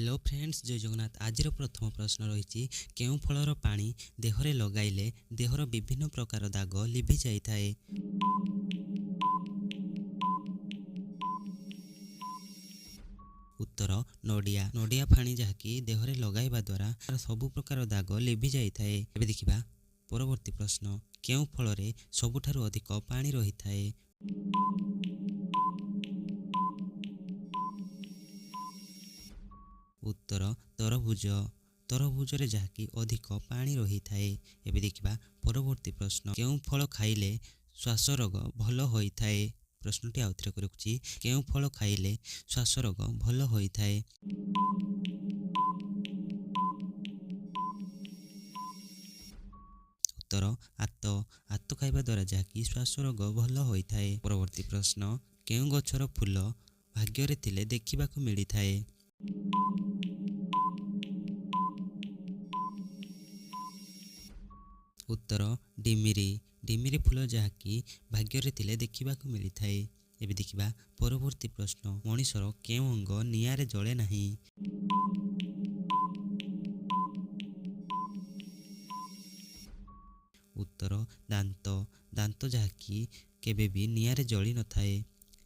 Hello friends, जय जगन्नाथ। आज प्रथम प्रश्न रही केउं फलर पानी देहरे लगाइले देहर विभिन्न प्रकार दाग लिभि जाइए। उत्तर नड़िया। नड़िया फाणी जहाँकि देहरे लगाइबा द्वारा सबु प्रकार दाग लिभि जाइए। एबे देखिबा परवर्ती प्रश्न, केउं फलरे सबुठारु अधिक पानी रही थाए? उत्तर तरभुज। तरभुजरे जहाँकि अधिक पानी रही थाए। एबे देखिबा परवर्ती प्रश्न, केउं फल खाइले श्वास रोग भल होई थाए? प्रश्नटी आउथरे को रखुछि, केउं फल खाइले श्वास रोग भल होई थाए? उत्तर आत। आत खाइबा द्वारा जहाँकि श्वास रोग भल होई थाए। परवर्ती प्रश्न, केउं गछर फूल भाग्ୟରେ थिले देखिबाकू मिली थाए? उत्तर डिमिरी। डिमिरी फूल जहाँकि भाग्ୟରେ थिले देखिबाकू मिली थाए। एबे देखिबा परवर्ती प्रश्न, मनीषर केउं अंग निआरे जळे नाही? उत्तर दांत। दांत जहाँकि केबे भी निआरे जଳି न थाए।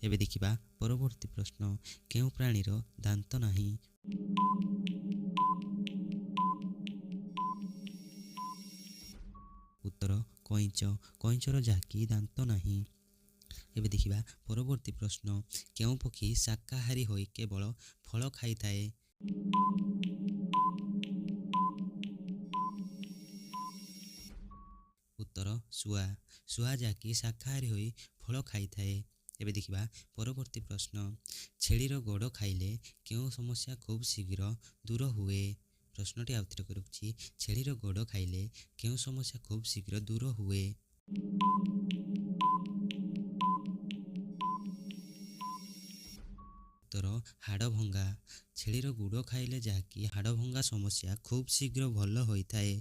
एबे देखिबा परवर्ती प्रश्न, केउं प्राणीर दांत नाही? उत्तर कईंच। कईंचर जहाँकि दांत नाही। एबे देखिबा परवर्ती प्रश्न, केउं पक्षी शाकाहारी होई केवल फल खाई थाए? उत्तर शुआ। शुआ जहाँकि शाकाहारी होई फल खाई थाए। एबे देखिबा परवर्ती प्रश्न, छेलीर गोड़ खाइले केउं समस्या खूब शीघ्र दूर हुए? प्रश्नटी आउथरे को रखुछि, छेलीर गोड़ खाइले केउं समस्या खूब शीघ्र दूर हुए? उत्तर हाड़ भंगा। छेलीर गुड़ खाइले जहाँकि हाड़ भंगा समस्या खूब शीघ्र भल होई थाए।